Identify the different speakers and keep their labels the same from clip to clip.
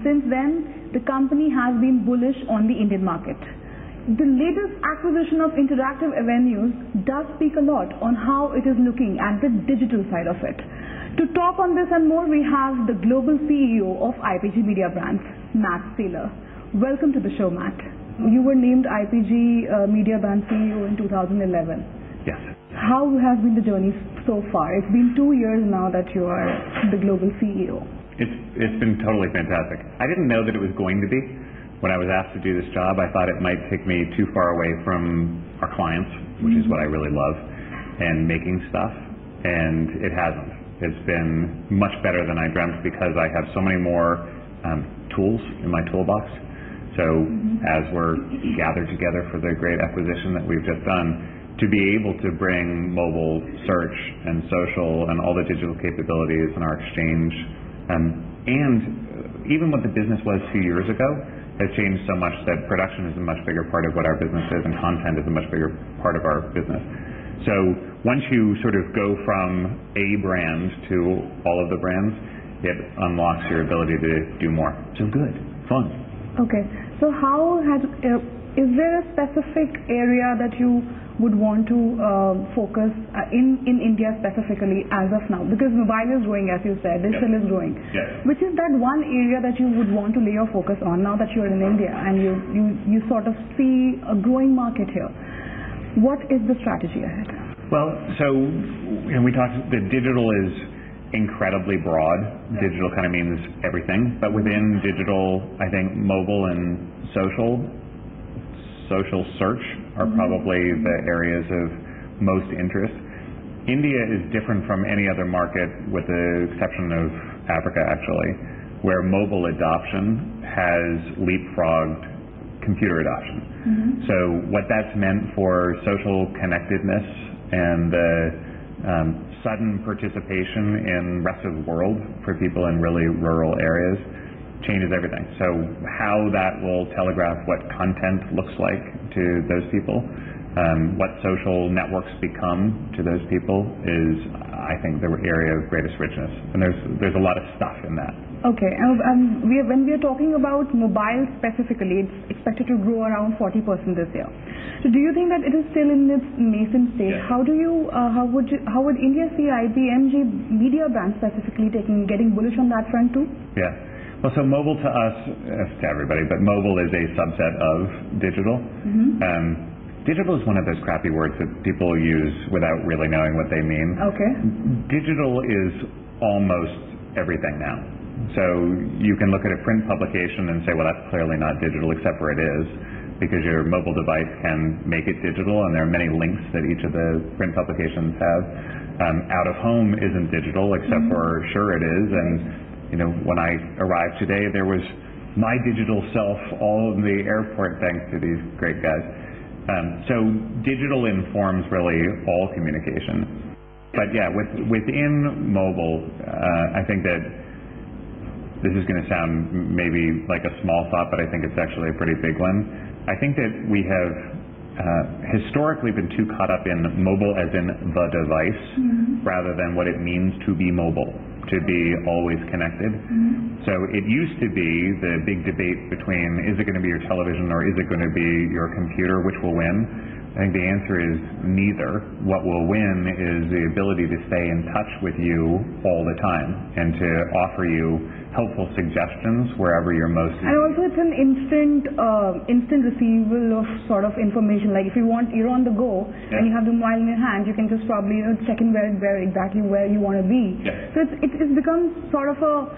Speaker 1: since then, the company has been bullish on the Indian market. The latest acquisition of Interactive Avenues does speak a lot on how it is looking at the digital side of it. To talk on this and more, we have the global CEO of IPG Mediabrands, Matt Seiler. Welcome to the show, Matt. You were named IPG Mediabrands CEO in 2011.
Speaker 2: Yes.
Speaker 1: How has been the journey so far? It's been 2 years now that you are the global CEO.
Speaker 2: It's been totally fantastic. I didn't know that it was going to be. When I was asked to do this job, I thought it might take me too far away from our clients, which is what I really love, and making stuff, and it hasn't. It's been much better than I dreamt because I have so many more tools in my toolbox. So as we're gathered together for the great acquisition that we've just done, to be able to bring mobile search and social and all the digital capabilities in our exchange, and even what the business was 2 years ago, has changed so much that production is a much bigger part of what our business is, and content is a much bigger part of our business. So once you sort of go from a brand to all of the brands, it unlocks your ability to do more. So good, fun.
Speaker 1: Okay. So is there a specific area that you would want to focus in India specifically as of now? Because mobile is growing, as you said, digital is growing.
Speaker 2: Yes.
Speaker 1: Which is that one area that you would want to lay your focus on now that you're in India and you sort of see a growing market here? What is the strategy ahead?
Speaker 2: Well, so we talked that digital is incredibly broad. Yeah. Digital kind of means everything, but within digital, I think mobile and social search are probably the areas of most interest. India is different from any other market with the exception of Africa, actually, where mobile adoption has leapfrogged computer adoption. So what that's meant for social connectedness and the sudden participation in rest of the world for people in really rural areas changes everything. So how that will telegraph what content looks like to those people, what social networks become to those people is, I think, the area of greatest richness. And there's a lot of stuff in that.
Speaker 1: Okay. When we are talking about mobile specifically, it's expected to grow around 40% this year. So do you think that it is still in its nascent stage?
Speaker 2: Yeah.
Speaker 1: How would India see IPG Mediabrands specifically getting bullish on that front too?
Speaker 2: Yeah. Well, so mobile to us, to everybody, but mobile is a subset of digital. Digital is one of those crappy words that people use without really knowing what they mean.
Speaker 1: Okay.
Speaker 2: Digital is almost everything now. So you can look at a print publication and say, well, that's clearly not digital, except for it is, because your mobile device can make it digital, and there are many links that each of the print publications have. Out of home isn't digital, except for sure it is, and when I arrived today, there was my digital self all in the airport thanks to these great guys. So digital informs really all communication. But yeah, within mobile, I think that this is going to sound maybe like a small thought, but I think it's actually a pretty big one. I think that we have historically been too caught up in mobile as in the device rather than what it means to be mobile, to be always connected. So it used to be the big debate between is it going to be your television or is it going to be your computer, which will win? I think the answer is neither. What will win is the ability to stay in touch with you all the time and to offer you helpful suggestions wherever you're most.
Speaker 1: And also it's an instant retrieval of sort of information. Like if you want, you're on the go and you have the mobile in your hand, you can just probably check in exactly where you want to be. So it's become sort of a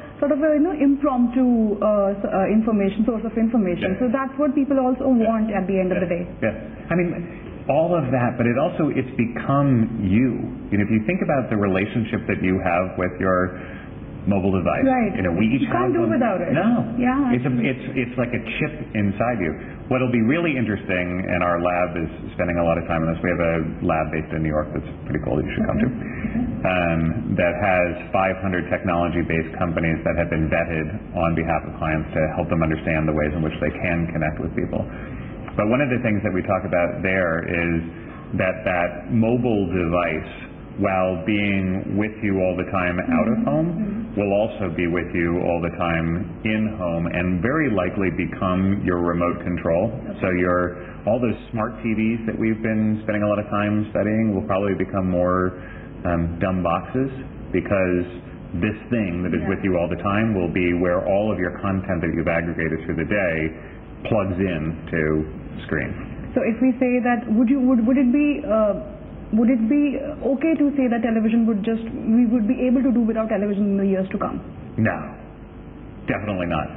Speaker 1: impromptu source of information. So that's what people also want at the end of the day.
Speaker 2: I mean, all of that, but it's become you. If you think about the relationship that you have with your mobile device,
Speaker 1: right?
Speaker 2: We each
Speaker 1: you can't do without it.
Speaker 2: No.
Speaker 1: Yeah.
Speaker 2: It's like a chip inside you. What'll be really interesting, and our lab is spending a lot of time on this. We have a lab based in New York that's pretty cool that you should come to. That has 500 technology-based companies that have been vetted on behalf of clients to help them understand the ways in which they can connect with people. But one of the things that we talk about there is that mobile device while being with you all the time out of home, will also be with you all the time in home and very likely become your remote control. So all those smart TVs that we've been spending a lot of time studying will probably become more dumb boxes, because this thing that is with you all the time will be where all of your content that you've aggregated through the day plugs in to screen.
Speaker 1: So if we say that, would it be okay to say that television we would be able to do without television in the years to come?
Speaker 2: No, definitely not.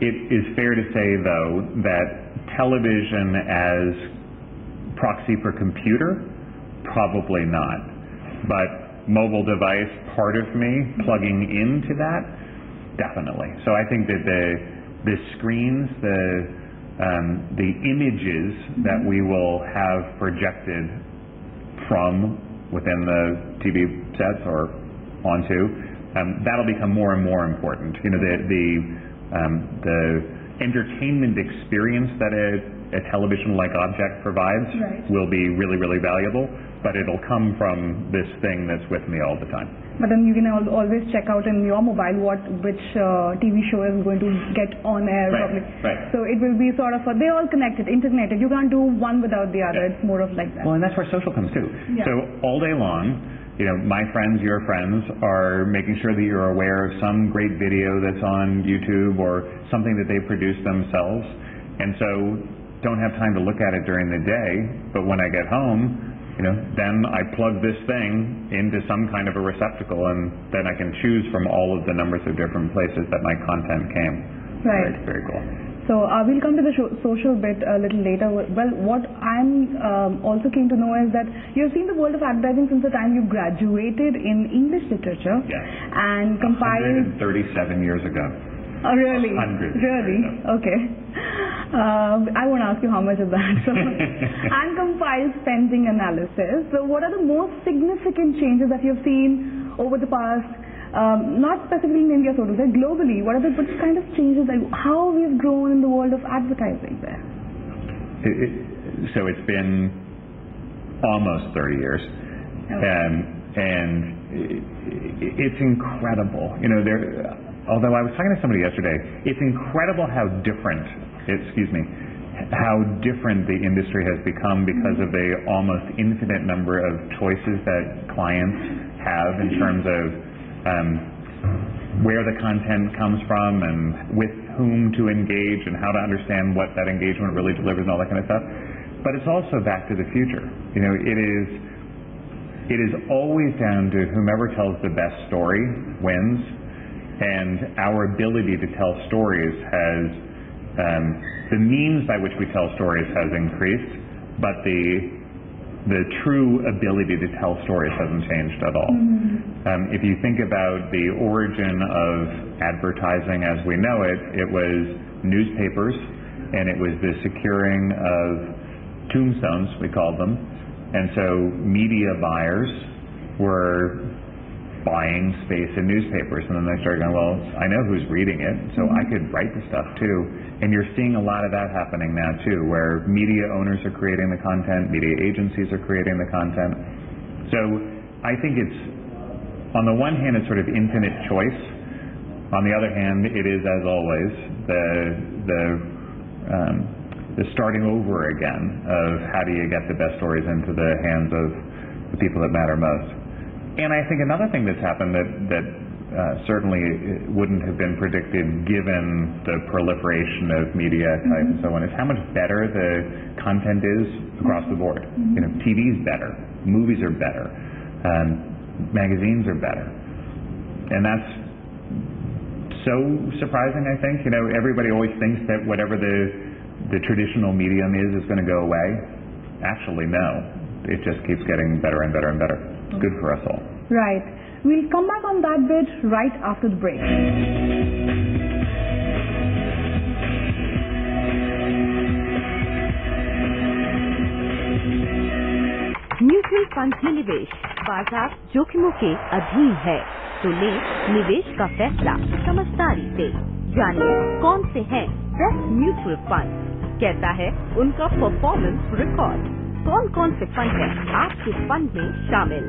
Speaker 2: It is fair to say, though, that television as proxy for computer, probably not. But mobile device, part of me, plugging into that, definitely. So I think that the screens, the images that we will have projected from within the TV sets or onto, that'll become more and more important. You know, the entertainment experience that a television-like object provides will be really, really valuable, but it'll come from this thing that's with me all the time.
Speaker 1: But then you can always check out in your mobile which TV show is going to get on air.
Speaker 2: Right.
Speaker 1: So it will be sort of they're all connected, interconnected. You can't do one without the other. It's more of like that.
Speaker 2: Well, and that's where social comes too.
Speaker 1: Yeah.
Speaker 2: So all day long, you know, my friends, your friends are making sure that you're aware of some great video that's on YouTube or something that they produced themselves, and so don't have time to look at it during the day. But when I get home, you know, then I plug this thing into some kind of a receptacle, and then I can choose from all of the numbers of different places that my content came.
Speaker 1: Right.
Speaker 2: Very cool.
Speaker 1: So we'll come to the social bit a little later. Well, what I'm also keen to know is that you've seen the world of advertising since the time you graduated in English literature.
Speaker 2: Yes.
Speaker 1: And compiled
Speaker 2: 137 years ago.
Speaker 1: Oh, really?
Speaker 2: 100.
Speaker 1: Really? Okay. I won't ask you how much of that. So, and compiled spending analysis. So what are the most significant changes that you've seen over the past, not specifically in India, so to say, globally? What kind of changes, how we've grown in the world of advertising there?
Speaker 2: So it's been almost 30 years.
Speaker 1: Okay.
Speaker 2: And it's incredible. You know, although I was talking to somebody yesterday, it's incredible how different the industry has become because of the almost infinite number of choices that clients have in terms of where the content comes from and with whom to engage and how to understand what that engagement really delivers and all that kind of stuff. But it's also back to the future. You know, it is always down to whomever tells the best story wins. And our ability to tell stories the means by which we tell stories has increased, but the true ability to tell stories hasn't changed at all. If you think about the origin of advertising as we know it, it was newspapers, and it was the securing of tombstones, we called them. And so media buyers were buying space in newspapers, and then they started going, well, I know who's reading it, so I could write the stuff too. And you're seeing a lot of that happening now too, where media owners are creating the content, media agencies are creating the content. So I think it's, on the one hand, it's sort of infinite choice. On the other hand, it is, as always, the starting over again of how do you get the best stories into the hands of the people that matter most. And I think another thing that's happened that certainly wouldn't have been predicted given the proliferation of media type and so on is how much better the content is across the board. You know, TV's better, movies are better, magazines are better. And that's so surprising, I think. You know, everybody always thinks that whatever the traditional medium is going to go away. Actually, no. It just keeps getting better and better and better. It's good for us all.
Speaker 1: Right. We'll come back on that bit right after the break.
Speaker 3: Mutual fund में निवेश बाजार जोखिमों के अधीन है, तो ले निवेश का फैसला समझदारी से। जानिए कौन से हैं बेस्ट म्यूचुअल फंड, कैसा है उनका परफॉर्मेंस रिकॉर्ड। कौन कौन से फंड हैं आपके फंड में शामिल,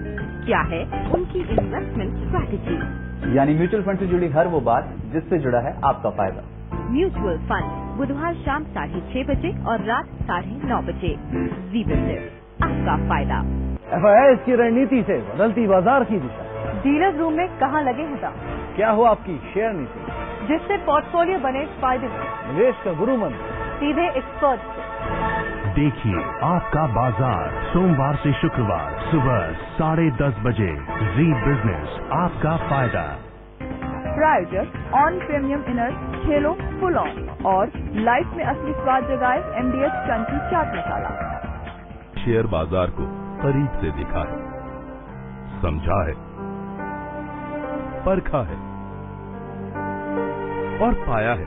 Speaker 3: क्या है उनकी इन्वेस्टमेंट स्ट्रैटेजी।
Speaker 4: यानी म्यूचुअल फंड से जुड़ी हर वो बात जिससे जुड़ा है आपका फायदा।
Speaker 3: म्यूचुअल फंड बुधवार शाम 6:30 बजे और रात 9:30 बजे। जी बिजनेस, आपका फायदा।
Speaker 5: FIS की रणनीति से बदलती बाजार की दिशा।
Speaker 1: डीलर रूम में कहाँ लगे हैं दांव?
Speaker 5: क्या हो आपकी शेयर नीति,
Speaker 1: जिससे पोर्टफोलियो बने फायदेमंद।
Speaker 5: निवेश का गुरु मंत्र
Speaker 1: सीधे एक्सपर्ट से।
Speaker 6: देखिए आपका बाजार सोमवार से शुक्रवार सुबह 10:30 बजे। जी बिजनेस, आपका फायदा।
Speaker 1: प्रायोजक ऑन प्रीमियम इनर, खेलो फुल ऑन और लाइफ में असली स्वाद जगाए MDH crunchy chaat masala.
Speaker 6: Share बाजार को करीब से देखा है, समझा है, परखा है और पाया है।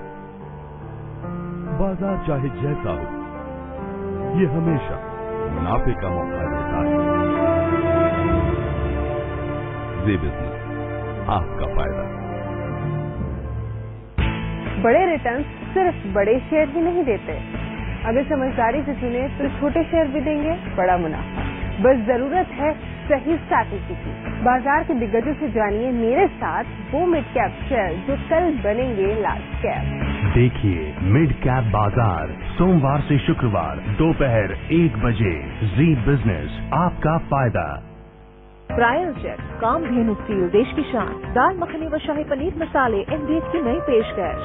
Speaker 6: बाजार चाहे जैसा हो, ये हमेशा मुनाफे का मौका देता है। जी बिजनेस, आपका फायदा।
Speaker 7: बड़े रिटर्न सिर्फ बड़े शेयर ही नहीं देते, अगर समझदारी से चुने तो छोटे शेयर भी देंगे बड़ा मुनाफा। बस जरूरत है सही स्ट्रैटेजी की। बाजार के दिग्गजों से जानिए मेरे साथ वो मिड कैप शेयर जो कल बनेंगे लार्ज कैप।
Speaker 6: देखिए मिड कैप बाजार सोमवार से शुक्रवार दोपहर 1 बजे। जी बिजनेस, आपका फायदा।
Speaker 3: प्रायोजक कामधेनु स्टील, देश की शान। दाल मखनी व शाही पनीर मसाले MDH की नई पेशकश।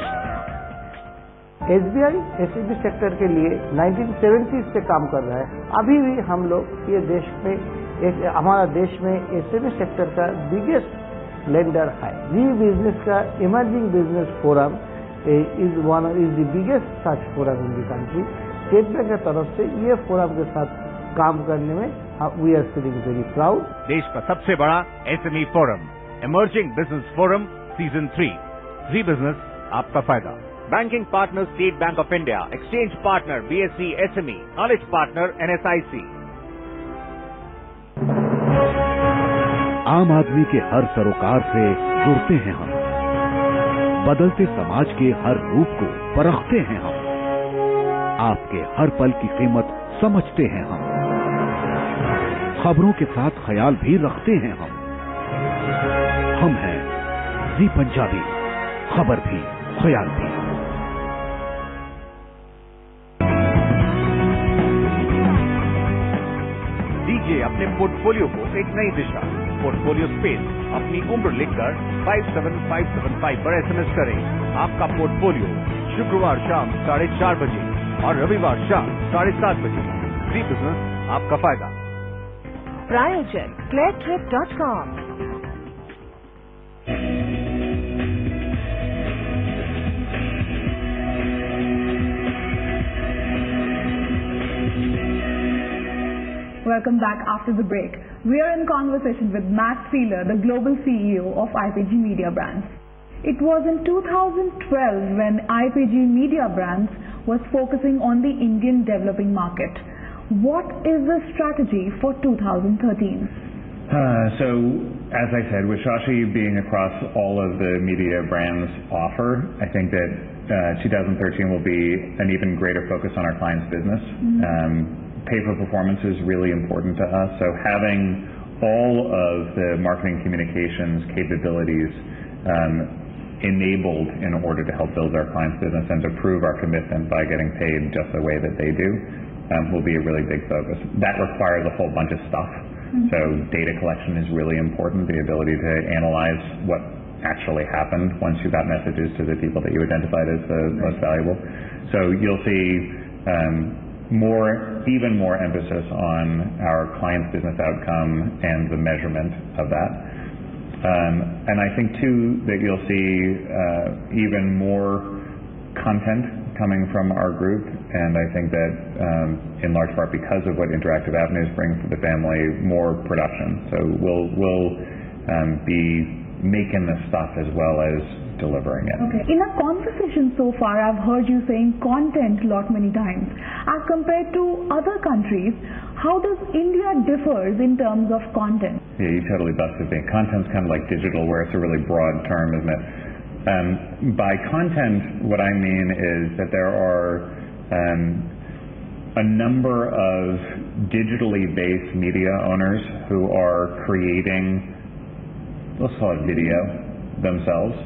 Speaker 5: SBI SEB सेक्टर के लिए 1970s से काम कर रहा है। अभी भी हम लोग ये देश में हमारा देश में SME सेक्टर का बिगेस्ट लेंडर है। जी बिजनेस का emerging business forum is the biggest such forum in the country. State bank की तरफ से ये फोरम के साथ काम करने में we are feeling very proud.
Speaker 8: देश का सबसे बड़ा SME forum, emerging business forum season 3। Zee business, आपका फायदा। Banking partner State Bank of India, exchange partner BSE SME, knowledge partner NSIC।
Speaker 9: आम आदमी के हर सरोकार से जुड़ते हैं हम, बदलते समाज के हर रूप को परखते हैं हम, आपके हर पल की कीमत समझते हैं हम, खबरों के साथ ख्याल भी रखते हैं हम हैं जी पंजाबी, खबर भी ख्याल भी।
Speaker 8: दीजिए अपने पोर्टफोलियो को एक नई दिशा। पोर्टफोलियो स्पेस अपनी उम्र लिखकर 57575 पर SMS करें। आपका पोर्टफोलियो शुक्रवार शाम 4:30 बजे और रविवार शाम 7:30 बजे। जी बिजनेस, आपका फायदा।
Speaker 3: प्रायोजक cleartrip.com।
Speaker 1: Welcome back after the break. We are in conversation with Matt Seiler, the global CEO of IPG Mediabrands. It was in 2012 when IPG Mediabrands was focusing on the Indian developing market. What is the strategy for 2013?
Speaker 2: So, as I said, with Shashi being across all of the media brands offer, I think that 2013 will be an even greater focus on our clients' business. Pay for performance is really important to us, so having all of the marketing communications capabilities enabled in order to help build our clients' business and to prove our commitment by getting paid just the way that they do will be a really big focus. That requires a whole bunch of stuff. So data collection is really important, the ability to analyze what actually happened once you got messages to the people that you identified as the most valuable. So you'll see even more emphasis on our client's business outcome and the measurement of that. And I think too that you'll see even more content coming from our group, and I think that in large part because of what Interactive Avenues bring for the family, more production. So we'll be making the stuff as well as delivering it.
Speaker 1: Okay. In our conversation so far, I've heard you saying content a lot many times. As compared to other countries, how does India differs in terms of content?
Speaker 2: Yeah, you totally busted me. Content's kind of like digital, where it's a really broad term, isn't it? By content, what I mean is that there are a number of digitally based media owners who are creating, let's call it video themselves.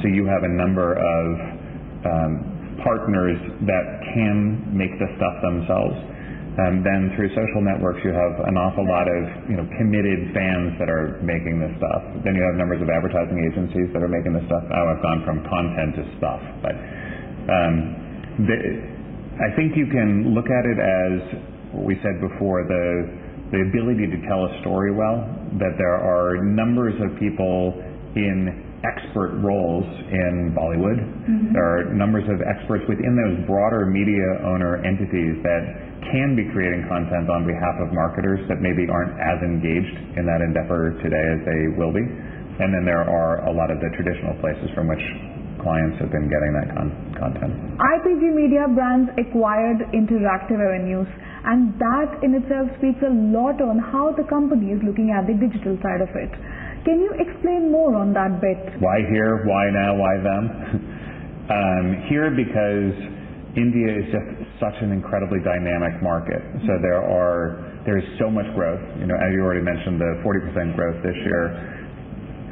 Speaker 2: So you have a number of partners that can make the stuff themselves. Then through social networks, you have an awful lot of committed fans that are making this stuff. Then you have numbers of advertising agencies that are making this stuff. Oh, I've gone from content to stuff, but I think you can look at it as what we said before, the ability to tell a story well. That there are numbers of people in expert roles in Bollywood. There are numbers of experts within those broader media owner entities that can be creating content on behalf of marketers that maybe aren't as engaged in that endeavor today as they will be. And then there are a lot of the traditional places from which clients have been getting that content.
Speaker 1: IPG Mediabrands acquired Interactive Avenues, and that in itself speaks a lot on how the company is looking at the digital side of it. Can you explain more on that bit? Why here? Why now? Why them?
Speaker 2: Here because India is just such an incredibly dynamic market. So there is so much growth. As you already mentioned, the 40% growth this year.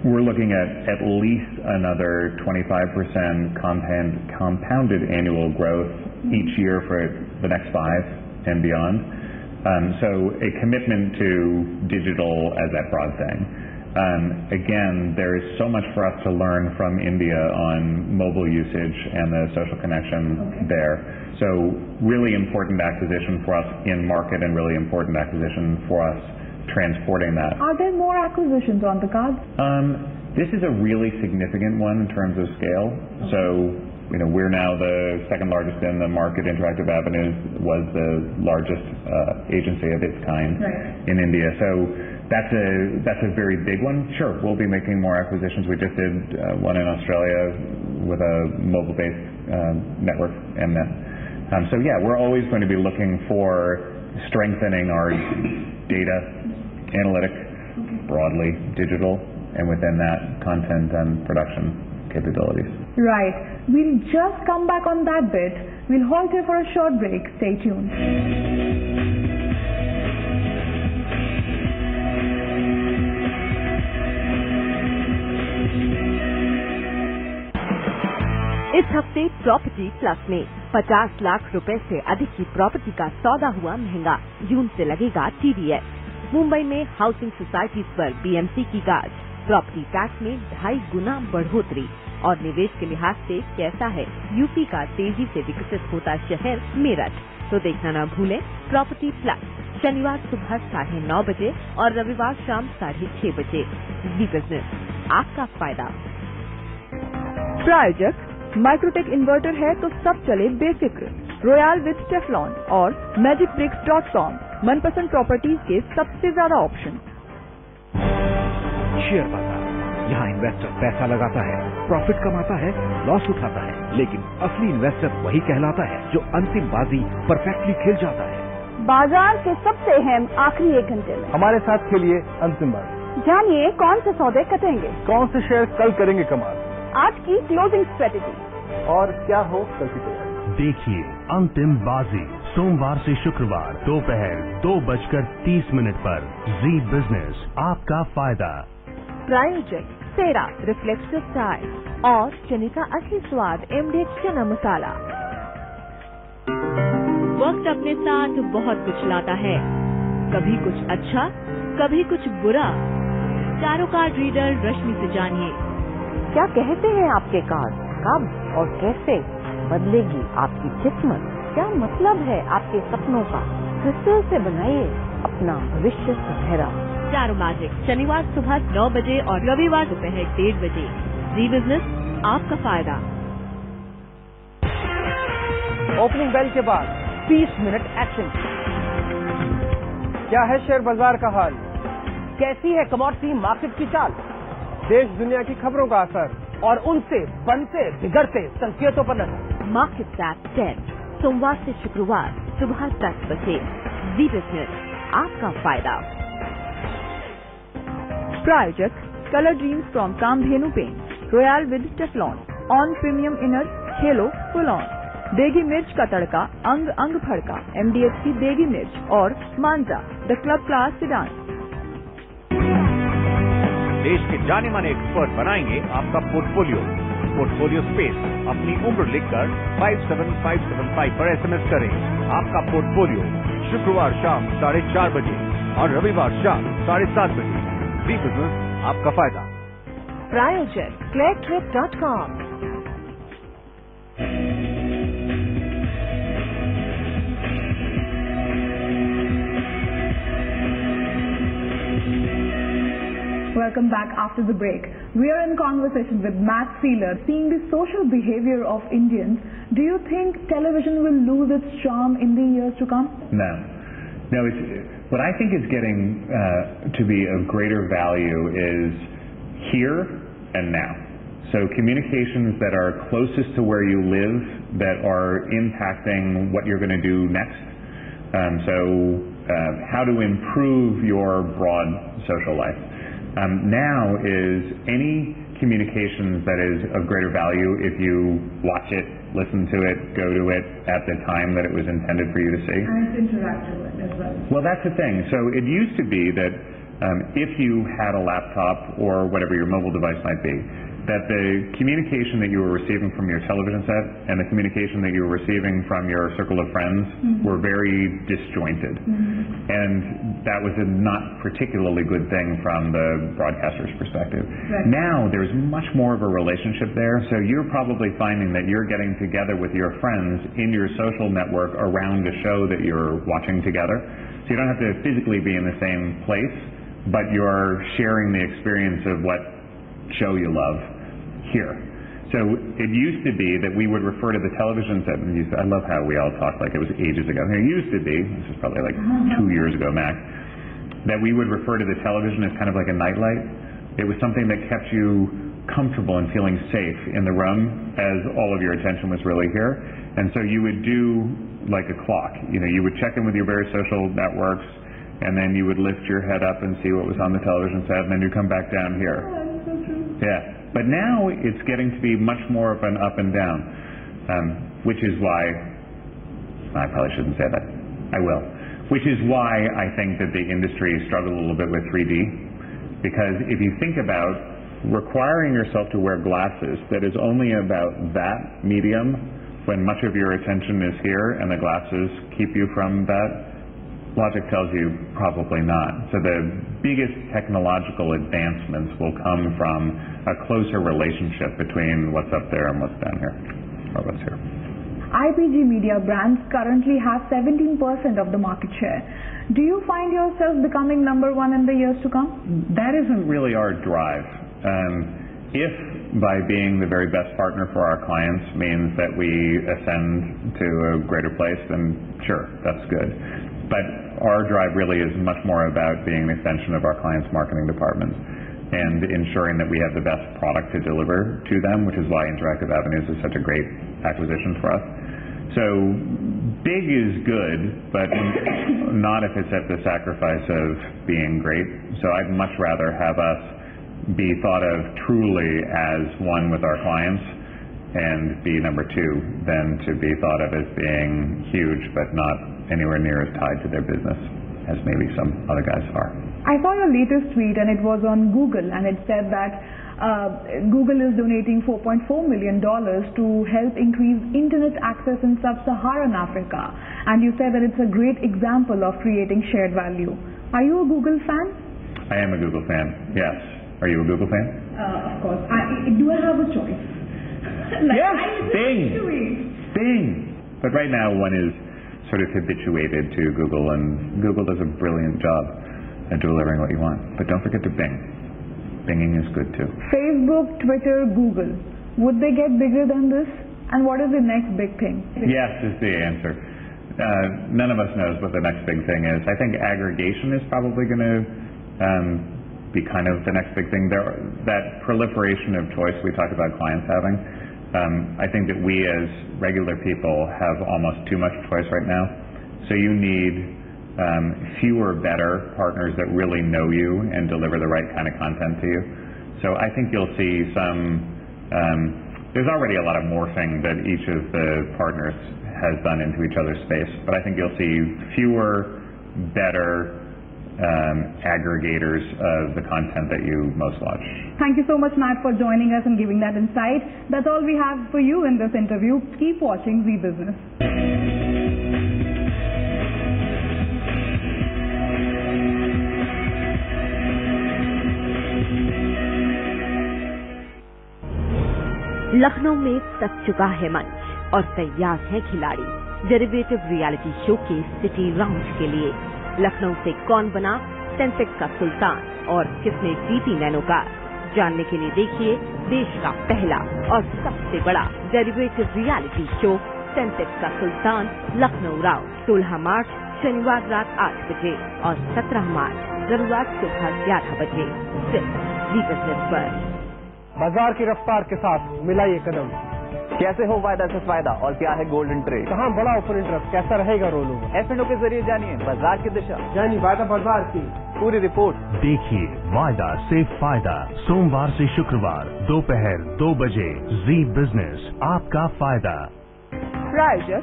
Speaker 2: We're looking at least another 25% compounded annual growth each year for the next 5 and beyond. So a commitment to digital as that broad thing. Again, there is so much for us to learn from India on mobile usage and the social connection there. So really important acquisition for us in market and really important acquisition for us transporting that.
Speaker 1: Are there more acquisitions on the cards?
Speaker 2: This is a really significant one in terms of scale. So we're now the second largest in the market. Interactive Avenues was the largest agency of its kind in India. So that's a very big one. Sure, we'll be making more acquisitions. We just did one in Australia with a mobile-based network, Mnet. So yeah, we're always going to be looking for strengthening our data analytics, broadly digital, and within that content and production capabilities.
Speaker 1: Right. We'll just come back on that bit. We'll halt here for a short break. Stay tuned.
Speaker 3: इस हफ्ते property plus में 50 लाख रुपए से अधिक की property का सौदा हुआ महंगा। जून से लगेगा TDS। मुंबई में हाउसिंग सोसाइटीज पर BMC की गाज। प्रॉपर्टी टैक्स में 2.5 गुना बढ़ोतरी। और निवेश के लिहाज से कैसा है यूपी का तेजी से विकसित होता शहर मेरठ। तो देखना न भूलें प्रॉपर्टी प्लस, शनिवार सुबह 9:30 बजे और रविवार शाम 6:30 बजे। जी बिजनेस, आपका फायदा।
Speaker 10: प्रायोजक माइक्रोटेक इन्वर्टर है तो सब चले बेफिक्र। रॉयल विद टेफ्लॉन और magicbricks.com मनपसंद प्रॉपर्टीज के सबसे ज्यादा ऑप्शन।
Speaker 9: शेयर बाजार, यहाँ इन्वेस्टर पैसा लगाता है, प्रॉफिट कमाता है, लॉस उठाता है, लेकिन असली इन्वेस्टर वही कहलाता है जो अंतिम बाजी परफेक्टली खेल जाता है।
Speaker 10: बाजार के सबसे अहम आखिरी 1 घंटे में
Speaker 4: हमारे साथ खेलिए अंतिम बाजी।
Speaker 10: जानिए कौन से सौदे कटेंगे,
Speaker 4: कौन से शेयर कल करेंगे कमाल,
Speaker 10: आज की क्लोजिंग स्ट्रेटेजी
Speaker 4: और क्या हो कल की तैयारी।
Speaker 6: देखिए अंतिम बाजी सोमवार से शुक्रवार दोपहर 2:30 पर जी बिजनेस, आपका फायदा।
Speaker 3: प्रायोजक सेरा रिफ्लेक्सिव टाइल और चने का असली स्वाद MDX चना मसाला। वक्त अपने साथ बहुत कुछ लाता है, कभी कुछ अच्छा, कभी कुछ बुरा। चारों कार्ड रीडर रश्मि से जानिए
Speaker 11: क्या कहते हैं आपके कार्ड, कब और कैसे बदलेगी आपकी किस्मत। क्या मतलब है आपके सपनों का। क्रिस्टल से बनाइए अपना भविष्य सुनहरा।
Speaker 3: चारों मैजिक, शनिवार सुबह 9 बजे और रविवार दोपहर 1:30 बजे। जी बिजनेस, आपका फायदा।
Speaker 4: ओपनिंग बेल के बाद 30 मिनट एक्शन। क्या है शेयर बाजार का हाल, कैसी है कमोडिटी मार्केट की चाल, देश दुनिया की खबरों का असर और उनसे बनते बिगड़ते संकेतों पर नजर।
Speaker 3: मार्केट एट 10 सोमवार से शुक्रवार सुबह 10 बजे। जी बिजनेस, आपका फायदा।
Speaker 10: प्रायोजक colour dreams from Kamdhenu paint, royal with Teflon, on premium inner, खेलो फुल ऑन। देगी मिर्च का तड़का, अंग अंग फड़का, MDH की देगी मिर्च और मांजा द क्लब क्लास सेडान।
Speaker 8: देश के जाने माने एक्सपर्ट बनाएंगे आपका पोर्टफोलियो स्पेस। अपनी उम्र लिखकर 57575 पर SMS करें। आपका पोर्टफोलियो शुक्रवार शाम 4:30 बजे और रविवार शाम 7:30 बजे। जी बिजनेस आपका फायदा।
Speaker 3: प्रायोजक cleartrip.com।
Speaker 1: Welcome back after the break. We are in conversation with Matt Seiler. Seeing the social behavior of Indians, do you think television will lose its charm in the years to come?
Speaker 2: No. What I think is getting to be of greater value is here and now. So communications that are closest to where you live, that are impacting what you're going to do next. How to improve your broad social life. Now is any communications that is of greater value if you watch it, listen to it, go to it at the time that it was intended for you to see.
Speaker 1: And it's interactive as well.
Speaker 2: Well, that's the thing. So it used to be that if you had a laptop or whatever your mobile device might be, that the communication that you were receiving from your television set and the communication that you were receiving from your circle of friends were very disjointed. And that was a not particularly good thing from the broadcaster's perspective.
Speaker 1: Right.
Speaker 2: Now there's much more of a relationship there, so you're probably finding that you're getting together with your friends in your social network around a show that you're watching together. So you don't have to physically be in the same place, but you're sharing the experience of what show you love here. So it used to be that we would refer to the television set, and I love how we all talk like it was ages ago. It used to be, this is probably like 2 years ago max, that we would refer to the television as kind of like a nightlight. It was something that kept you comfortable and feeling safe in the room as all of your attention was really here. And so you would do like a clock. You would check in with your various social networks, and then you would lift your head up and see what was on the television set, and then you come back down here. Yeah. But now it's getting to be much more of an up and down, which is why, I probably shouldn't say that, I will, which is why I think that the industry struggled a little bit with 3D, because if you think about requiring yourself to wear glasses that is only about that medium when much of your attention is here and the glasses keep you from that, logic tells you probably not. So the biggest technological advancements will come from a closer relationship between what's up there and what's down here, or what's here.
Speaker 1: IPG Mediabrands currently have 17% of the market share. Do you find yourself becoming number one in the years to come?
Speaker 2: That isn't really our drive. If by being the very best partner for our clients means that we ascend to a greater place, then sure, that's good. But our drive really is much more about being an extension of our clients' marketing departments and ensuring that we have the best product to deliver to them, which is why Interactive Avenues is such a great acquisition for us. So big is good, but not if it's at the sacrifice of being great. So I'd much rather have us be thought of truly as one with our clients and be number two than to be thought of as being huge but not anywhere near as tied to their business as maybe some other guys are.
Speaker 1: I saw your latest tweet, and it was on Google, and it said that Google is donating $4.4 million to help increase internet access in sub-Saharan Africa, and you said that it's a great example of creating shared value. Are you a Google fan?
Speaker 2: I am a Google fan, yes. Are you a Google fan?
Speaker 1: Of course. Do I have a choice?
Speaker 2: Yes, Bing. But right now one is sort of habituated to Google, and Google does a brilliant job at delivering what you want. But don't forget to Bing. Binging is good too.
Speaker 1: Facebook, Twitter, Google. Would they get bigger than this? And what is the next big thing?
Speaker 2: Yes is the answer. None of us knows what the next big thing is. I think aggregation is probably going to be kind of the next big thing. That proliferation of choice we talked about clients having, I think that we as regular people have almost too much choice right now. So you need fewer better partners that really know you and deliver the right kind of content to you. So I think you'll see some There's already a lot of morphing that each of the partners has done into each other's space, but I think you'll see fewer, better aggregators of the content that you most watch.
Speaker 1: Thank you so much, Matt, for joining us and giving that insight. That's all we have for you in this interview. Keep watching Zee Business.
Speaker 3: Lucknow में सज चुका है मंच और तैयार है खिलाड़ी derivative reality show के सिटी राउंड के लिए। लखनऊ से कौन बना सेंसेक्स का सुल्तान और किसने जीती नैनो कार, जानने के लिए देखिए देश का पहला और सबसे बड़ा डेरिवेटिव रियलिटी शो सेंसेक्स का सुल्तान लखनऊ राउंड 16 मार्च शनिवार रात 8 बजे और 17 मार्च रविवार सुबह 11 बजे सिर्फ ज़ी बिज़नेस पर।
Speaker 4: बाजार की रफ्तार के साथ मिलाइए कदम।
Speaker 12: कैसे हो वायदा से फायदा और क्या है गोल्डन ट्रेड,
Speaker 4: कहाँ बड़ा ओपन इंटरेस्ट, कैसा रहेगा रोल ओवर,
Speaker 12: F&O के जरिए जानिए बाजार की दिशा,
Speaker 4: यानी वायदा बाजार की
Speaker 12: पूरी रिपोर्ट।
Speaker 6: देखिए वायदा से फायदा सोमवार से शुक्रवार दोपहर 2 बजे ज़ी बिज़नेस आपका फायदा।
Speaker 10: प्रायोजक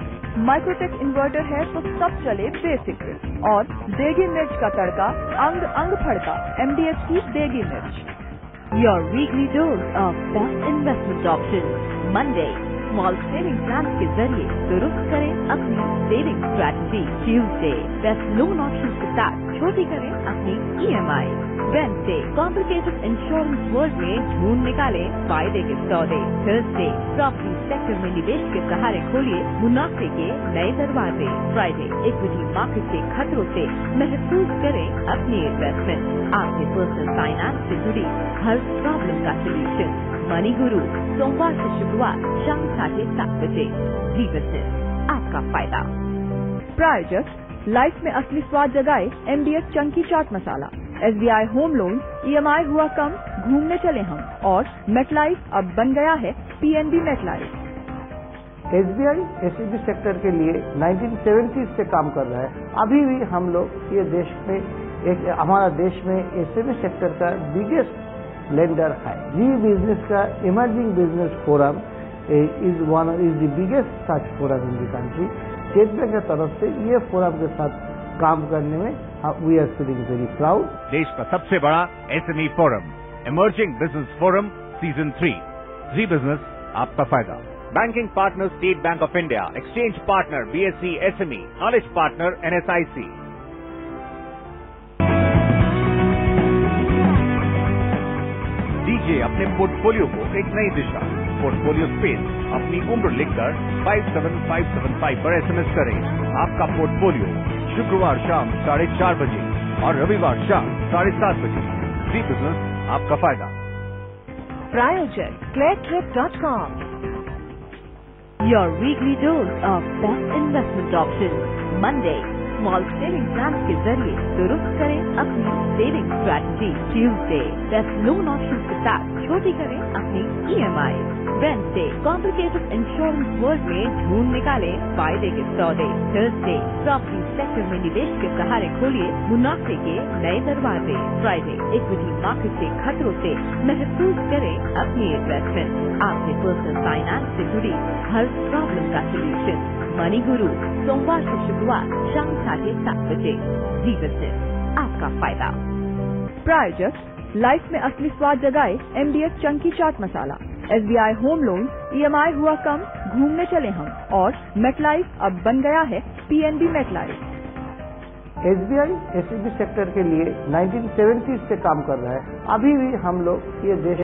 Speaker 10: माइक्रोटेक इन्वर्टर है तो सब चले बेफिक्र और देगी मिर्च का तड़का अंग अंग फड़का MDH की देगी मिर्च।
Speaker 3: Your weekly dose of best investment options. Monday, small saving plans के जरिए दुरुस्त करें अपनी saving strategy. Tuesday, best loan options के साथ छोटी करें अपनी EMI. Wednesday, complicated insurance world में ढूंढ निकालें फायदे के सौदे. Thursday, property sector में निवेश के सहारे खोलिए मुनाफे के नए दरवाजे. Friday, equity market के खतरों से महफूज करें अपनी इन्वेस्टमेंट. आपके पर्सनल फाइनेंस से जुड़ी हर प्रॉब्लम का सोल्यूशन. मनी गुरु सोमवार से शुक्रवार शाम 7:30 बजे ज़ी बिज़नेस आपका फायदा।
Speaker 10: प्रायोजक लाइफ में असली स्वाद जगाए MDH Chunky chaat masala, SBI home loan EMI हुआ कम, घूमने चले हम और मेटलाइफ अब बन गया है PNB MetLife.
Speaker 5: SBI SEB sector के लिए 1970s से काम कर रहा है। अभी भी हम लोग ये देश में हमारा देश में SEB सेक्टर का बिगेस्ट लेंडर है। ज़ी बिजनेस का emerging business forum is the biggest such forum in the country. State bank की तरफ से ये फोरम के साथ काम करने में we are feeling very proud.
Speaker 8: देश का सबसे बड़ा SME forum emerging business forum season 3 Zee business आपका फायदा। Banking partner State Bank of India, exchange partner BSE SME, knowledge partner NSIC। दीजिए अपने पोर्टफोलियो को एक नई दिशा। पोर्टफोलियो स्पेस अपनी उम्र लिखकर 57575 पर SMS करें। आपका पोर्टफोलियो शुक्रवार शाम 4:30 बजे और रविवार शाम 7:30 बजे ज़ी बिज़नेस आपका फायदा।
Speaker 3: प्रायोजक cleartrip.com। Your weekly dose of best investment options. Monday, small saving plans के जरिए दुरुस्त करें अपनी saving strategy. Tuesday, best loan options के साथ छोटी करें अपनी EMI. Wednesday, complicated insurance world में ढूंढ निकालें फायदे के सौदे. Thursday, property sector में निवेश के सहारे खोलिए मुनाफे के नए दरवाजे. Friday, equity market के खतरों से महफूज करें अपनी इन्वेस्टमेंट. आपके पर्सनल फाइनेंस से जुड़ी हर प्रॉब्लम का सोल्यूशन. मनी गुरु सोमवार से शुक्रवार शाम 7:30 बजे ज़ी बिज़नेस आपका फायदा।
Speaker 10: प्रायोजक लाइफ में असली स्वाद जगाए MDH Chunky chaat masala, SBI home loan EMI हुआ कम, घूमने चले हम और मेटलाइफ अब बन गया है PNB MetLife.
Speaker 5: SBI SEB sector के लिए 1970s से काम कर रहा है। अभी भी हम लोग ये देश